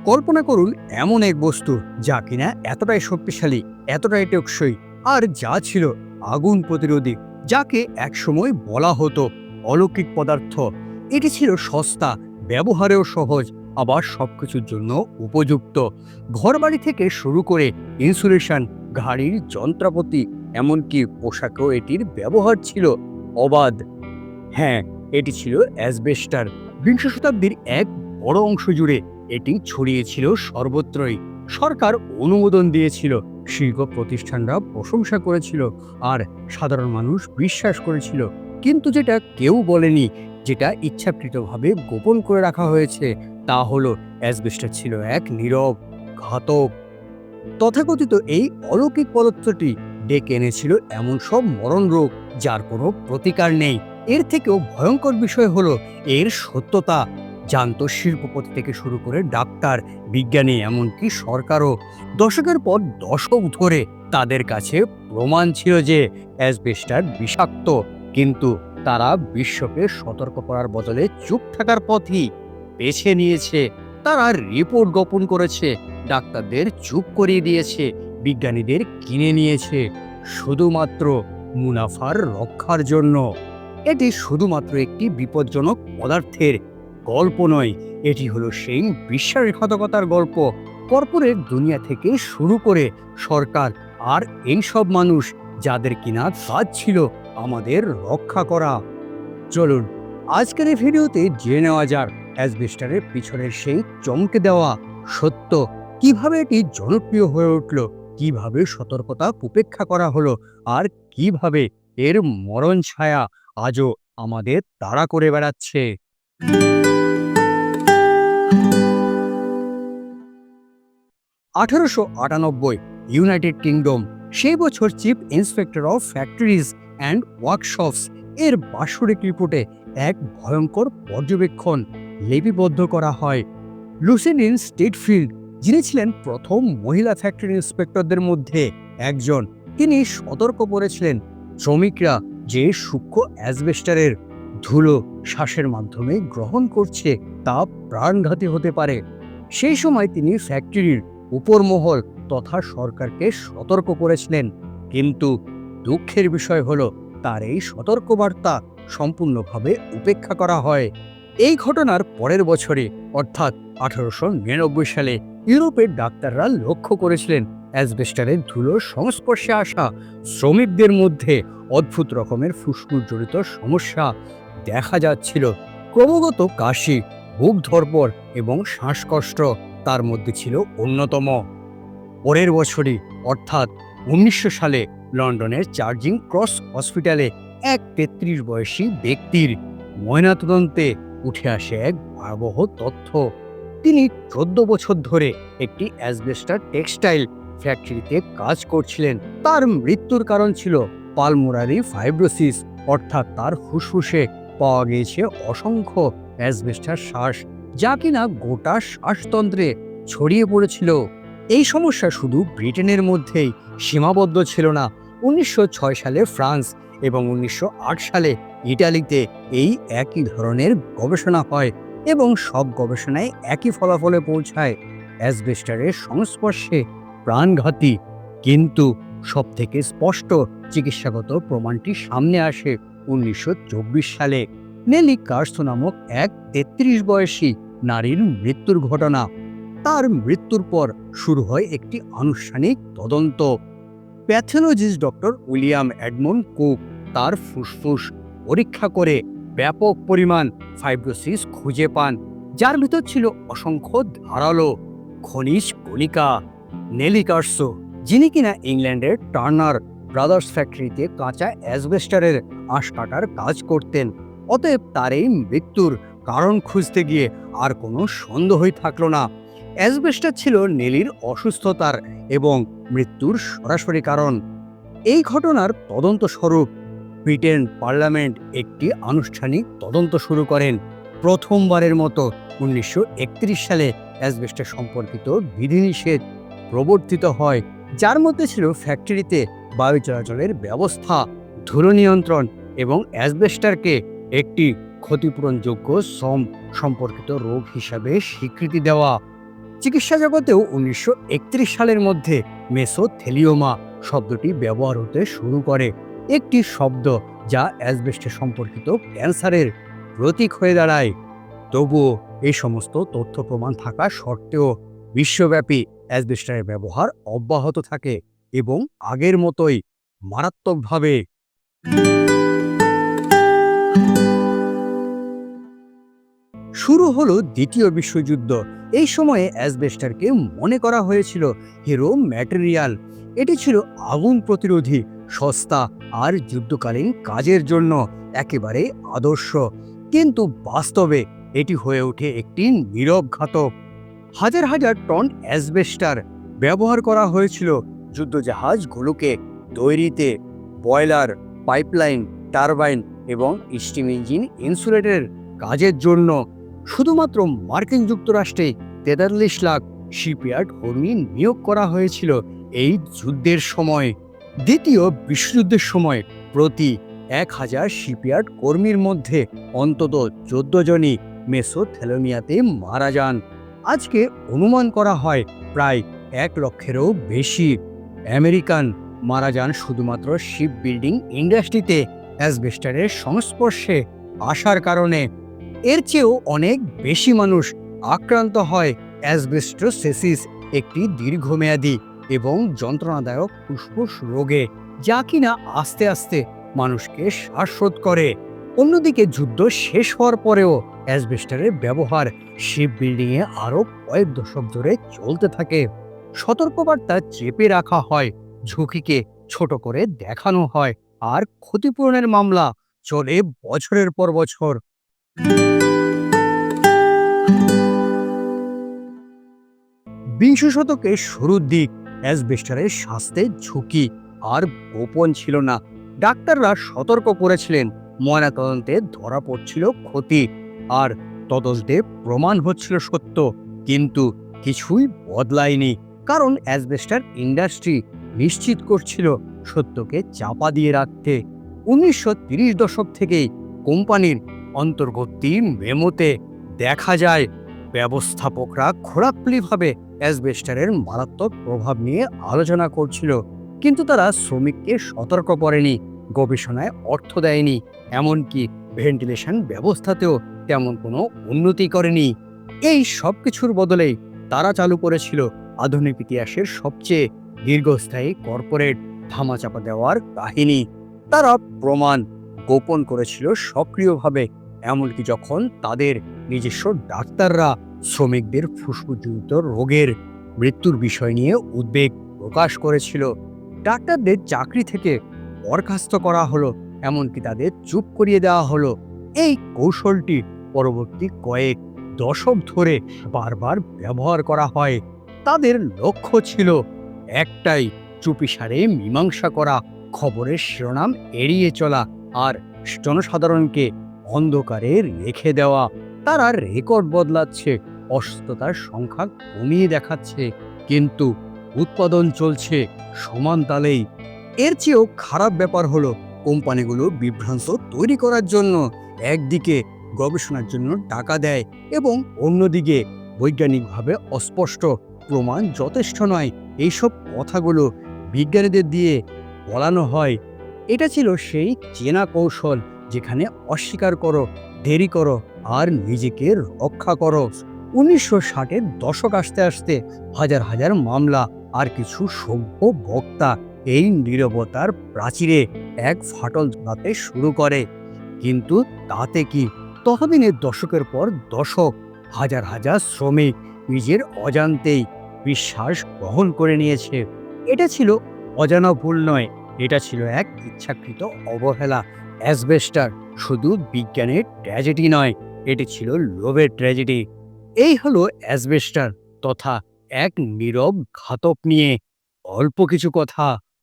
কল্পনা করুন এমন এক বস্তু যা কিনা এতটাই শক্তিশালী, এতটাই টেকসই, আর যা ছিল আগুন প্রতিরোধী, যাকে একসময় বলা হতো অলৌকিক পদার্থ। এটি ছিল সস্তা, ব্যবহারেও সহজ, আবার সবকিছুর জন্য উপযুক্ত। ঘরবাড়ি থেকে শুরু করে ইনসুলেশন, গাড়ির যন্ত্রপাতি, এমনকি পোশাকেও এটির ব্যবহার ছিল অবাধ। হ্যাঁ, এটি ছিল অ্যাসবেস্টার। বিংশ শতাব্দীর এক বড় অংশ জুড়ে এটি ছড়িয়েছিল সর্বত্রই। সরকার অনুমোদন দিয়েছিল, শিল্প প্রতিষ্ঠানরা প্রশংসা করেছিল, আর সাধারণ মানুষ বিশ্বাস করেছিল। কিন্তু যেটা কেউ বলেনি, যেটা ইচ্ছাকৃতভাবে গোপন করে রাখা হয়েছে, তা হলো অ্যাসবেস্টার ছিল এক নীরব ঘাতক। তথাকথিত এই অলৌকিক পদার্থটি ডেকে এনেছিল এমন সব মরণ রোগ যার কোনো প্রতিকার নেই। এর থেকেও ভয়ঙ্কর বিষয় হলো এর সত্যতা। জানত শিল্পপতি থেকে শুরু করে ডাক্তার, বিজ্ঞানী, এমনকি সরকারও। দশকের পর দশক ধরে তাদের কাছে প্রমাণ ছিল যে অ্যাসবেস্টার বিষাক্ত, কিন্তু তারা বিশ্বকে সতর্ক করার বদলে চুপ থাকার পথই বেছে নিয়েছে। তারা রিপোর্ট গোপন করেছে, ডাক্তারদের চুপ করিয়ে দিয়েছে, বিজ্ঞানীদের কিনে নিয়েছে, শুধুমাত্র মুনাফার রক্ষার জন্য। এটি শুধুমাত্র একটি বিপজ্জনক পদার্থের গল্প নয়, এটি হলো সেই বিশ্বাসঘাতকতার গল্প। কর্পোরেট দুনিয়া থেকে শুরু করে সরকার আর এইসব মানুষ যাদের কিনা কাজ ছিল আমাদের রক্ষা করা। চলুন আজকের এই ভিডিওতে জেনে নেওয়া যাক অ্যাসবেস্টারের পিছনের সেই চমকে দেওয়া সত্য, কিভাবে এটি জনপ্রিয় হয়ে উঠল, কিভাবে সতর্কতা উপেক্ষা করা হলো, আর কিভাবে এর মরণ ছায়া আজও আমাদের তাড়া করে বেড়াচ্ছে। 1898 ইউনাইটেড কিংডম। সেই বছর chief inspector of factories and workshops এর বাৎসরিক রিপোর্টে এক ভয়ঙ্কর পর্যবেক্ষণ লিপিবদ্ধ করা হয়। লুসিলিন স্টেটফিল্ড, যিনি ছিলেন প্রথম মহিলা ফ্যাক্টরি ইন্সপেক্টরদের মধ্যে একজন, তিনি সতর্ক করেছিলেন শ্রমিকরা যে সূক্ষ্ম অ্যাসবেস্টারের ধুলো শ্বাসের মাধ্যমে গ্রহণ করছে তা প্রাণঘাতী হতে পারে। সেই সময় তিনি ফ্যাক্টরির উপর মহল তথা সরকারকে সতর্ক করেছিলেন, কিন্তু দুঃখের বিষয় হলো তার এই সতর্কবার্তা সম্পূর্ণভাবে উপেক্ষা করা হয়। এই ঘটনার পরের বছরে অর্থাৎ 1899 সালে ইউরোপের ডাক্তাররা লক্ষ্য করেছিলেন অ্যাসবেস্টারের ধুলোর সংস্পর্শে আসা শ্রমিকদের মধ্যে অদ্ভুত রকমের ফুসফুস জড়িত সমস্যা দেখা যাচ্ছিল। ক্রমাগত কাশি, বুক ধড়ফড় এবং শ্বাসকষ্ট তার মধ্যে ছিল অন্যতম। পরের বছরই অর্থাৎ 1900 সালে লন্ডনের চার্জিং ক্রস হসপিটালে এক 33 বয়সী ব্যক্তির ময়নাতদন্তে উঠে আসে এক ভয়াবহ তথ্য। তিনি 14 বছর ধরে একটি অ্যাসবেস্টার টেক্সটাইল ফ্যাক্টরিতে কাজ করছিলেন। তার মৃত্যুর কারণ ছিল পালমোনারি ফাইব্রোসিস, অর্থাৎ তার ফুসফুসে পাওয়া গিয়েছে অসংখ্য অ্যাসবেস্টার শ্বাস, যা কিনা গোটা শ্বাসতন্ত্রে ছড়িয়ে পড়েছিল। এই সমস্যা শুধু ব্রিটেনের মধ্যেই সীমাবদ্ধ ছিল না। 1906 সালে ফ্রান্স এবং 1908 সালে ইটালিতে এই একই ধরনের গবেষণা হয় এবং সব গবেষণায় একই ফলাফলে পৌঁছায়, অ্যাসবেস্টারের সংস্পর্শে প্রাণঘাতী। কিন্তু সবথেকে স্পষ্ট চিকিৎসাগত প্রমাণটি সামনে আসে 1924 সালে। নেলি কার্সো নামক এক 33 বয়সী নারীর মৃত্যুর ঘটনা। তার মৃত্যুর পর শুরু হয় একটি আনুষ্ঠানিক তদন্ত। Pathologist doctor William Edmund cook তার ফুসফুস পরীক্ষা করে ব্যাপক পরিমাণ ফাইব্রোসিস খুঁজে পান, যার ভিতর ছিল অসংখ্য ধারালো খনিজ কণিকা। নেলি কার্সো, যিনি কিনা ইংল্যান্ডের টার্নার ব্রাদার্স ফ্যাক্টরিতে কাঁচা অ্যাসবেস্টারের আঁশ কাটার কাজ করতেন, অতএব তার এই মৃত্যুর কারণ খুঁজতে গিয়ে আর কোনো সন্দেহই থাকলো না। অ্যাসবেস্টার ছিল নেলির অসুস্থতার এবং মৃত্যুর সরাসরি কারণ। এই ঘটনার তদন্ত স্বরূপ ব্রিটেন পার্লামেন্ট একটি আনুষ্ঠানিক তদন্ত শুরু করেন। প্রথমবারের মতো 1931 সালে অ্যাসবেস্টার সম্পর্কিত বিধিনিষেধ প্রবর্তিত হয়, যার মধ্যে ছিল ফ্যাক্টরিতে বায়ু চলাচলের ব্যবস্থা, ধুলো নিয়ন্ত্রণ এবং অ্যাসবেস্টারকে একটি ক্ষতিপূরণযোগ্য শ্রম সম্পর্কিত রোগ হিসাবে স্বীকৃতি দেওয়া। চিকিৎসা জগতেও 1931 সালের মধ্যে মেসোথেলিওমা শব্দটি ব্যবহার হতে শুরু করে, একটি শব্দ যা অ্যাসবেস্টে সম্পর্কিত ক্যান্সারের প্রতীক হয়ে দাঁড়ায়। তবুও এই সমস্ত তথ্য প্রমাণ থাকা সত্ত্বেও বিশ্বব্যাপী অ্যাসবেস্টারের ব্যবহার অব্যাহত থাকে এবং আগের মতোই মারাত্মকভাবে। শুরু হলো দ্বিতীয় বিশ্বযুদ্ধ। এই সময়ে অ্যাসবেস্টারকে মনে করা হয়েছিল হিরো ম্যাটেরিয়াল। এটি ছিল আগুন প্রতিরোধী, সস্তা আর যুদ্ধকালীন কাজের জন্য একেবারে আদর্শ। কিন্তু বাস্তবে এটি হয়ে ওঠে একটি নীরব ঘাতক। হাজার হাজার টন অ্যাসবেস্টার ব্যবহার করা হয়েছিল যুদ্ধজাহাজগুলোকে তৈরিতে, বয়লার, পাইপলাইন, টারবাইন এবং স্টিম ইঞ্জিন ইনসুলেটরের কাজের জন্য। শুধুমাত্র মার্কিন যুক্তরাষ্ট্রে 43 লাখ শিপইয়ার্ড কর্মী নিয়োগ করা হয়েছিল এই যুদ্ধের সময়। দ্বিতীয় বিশ্বযুদ্ধের সময় প্রতি 1000 শিপইয়ার্ড কর্মীর মধ্যে অন্তত 14 জনই মেসোথেলিওমাতে মারা যান। আজকে অনুমান করা হয় প্রায় 1 লক্ষেরও বেশি আমেরিকান মারা যান শুধুমাত্র শিপ বিল্ডিং ইন্ডাস্ট্রিতে অ্যাসবেস্টারের সংস্পর্শে আসার কারণে। এর চেয়েও অনেক বেশি মানুষ আক্রান্ত হয় অ্যাসবেস্টোসিস, একটি দীর্ঘমেয়াদী এবং যন্ত্রণাদায়ক ফুসফুস রোগে, যা কিনা আস্তে আস্তে মানুষকে শ্বাসরোধ করে। অন্যদিকে যুদ্ধ শেষ হওয়ার পরেও অ্যাসবেস্টারের ব্যবহার শিপ বিল্ডিংয়ে আরও কয়েক দশক ধরে চলতে থাকে। সতর্কবার্তা চেপে রাখা হয়, ঝুঁকিকে ছোট করে দেখানো হয়, আর ক্ষতিপূরণের মামলা চলে বছরের পর বছর। বিংশ শতকের শুরুর দিক অ্যাসবেস্টারের স্বাস্থ্যের ঝুঁকি আর গোপন ছিল না। ডাক্তাররা সতর্ক করেছিলেন, ময়নাতদন্তে ধরা পড়ছিল ক্ষতি, আর তদন্তে প্রমাণ হচ্ছিল সত্য। কিন্তু কিছুই বদলায়নি, কারণ অ্যাসবেস্টার ইন্ডাস্ট্রি নিশ্চিত করছিল সত্যকে চাপা দিয়ে রাখতে। 1930 দশক থেকেই কোম্পানির অন্তর্বর্তী মেমোতে দেখা যায় ব্যবস্থাপকরা খোলাখুলিভাবে অ্যাসবেস্টারের মারাত্মক প্রভাব নিয়ে আলোচনা করছিল, কিন্তু তারা শ্রমিককে সতর্ক করেনি, গবেষণায় অর্থ দেয়নি, এমনকি ভেন্টিলেশন ব্যবস্থাতেও তেমন কোনো উন্নতি করেনি। এই সব কিছুর বদলে তারা চালু করেছিল আধুনিক ইতিহাসের সবচেয়ে দীর্ঘস্থায়ী কর্পোরেট ধামাচাপা দেওয়ার কাহিনী। তারা প্রমাণ গোপন করেছিল সক্রিয়ভাবে, এমনকি যখন তাদের নিজস্ব ডাক্তাররা শ্রমিকদের ফুসফুসজনিত রোগের মৃত্যুর বিষয় নিয়ে উদ্বেগ প্রকাশ করেছিল। ডাক্তারদের চাকরি থেকে বরখাস্ত করা হলো, এমনকি তাদের চুপ করিয়ে দেওয়া হলো। এই কৌশলটি পরবর্তী কয়েক দশক ধরে বারবার ব্যবহার করা হয়। তাদের লক্ষ্য ছিল একটাই, চুপিসারে মীমাংসা করা, খবরের শিরোনাম এড়িয়ে চলা, আর জনসাধারণকে অন্ধকারে রেখে দেওয়া। তারা রেকর্ড বদলাচ্ছে, অসুস্থতার সংখ্যা কমিয়ে দেখাচ্ছে, কিন্তু উৎপাদন চলছে সমান তালেই। এর চেয়েও খারাপ ব্যাপার হলো, কোম্পানিগুলো বিভ্রান্ত তৈরি করার জন্য একদিকে গবেষণার জন্য টাকা দেয় এবং অন্যদিকে বৈজ্ঞানিকভাবে অস্পষ্ট প্রমাণ যথেষ্ট নয় এইসব কথাগুলো বিজ্ঞানীদের দিয়ে বলানো হয়। এটা ছিল সেই চেনা কৌশল, যেখানে অস্বীকার করো, দেরি করো, আর নিজেকে রক্ষা করো। 1960-এর দশক আসতে আসতে হাজার হাজার মামলা আর কিছু সভ্য বক্তা এই নীরবতার প্রাচীরে এক ফাটল ধরাতে শুরু করে। কিন্তু তাতে কি, ততদিনের দশকের পর দশক হাজার হাজার শ্রমিক নিজের অজান্তেই বিশ্বাস গ্রহণ করে নিয়েছে। এটা ছিল অজানা ভুল নয়, এটা ছিল এক ইচ্ছাকৃত অবহেলা। অ্যাসবেস্টার শুধু বিজ্ঞানের ট্র্যাজেডি নয়, এটি ছিল লোভের ট্র্যাজেডি। এই হলো অ্যাসবেস্টার তথা এক নীরব ঘাতক নিয়ে অল্প কিছু কথা।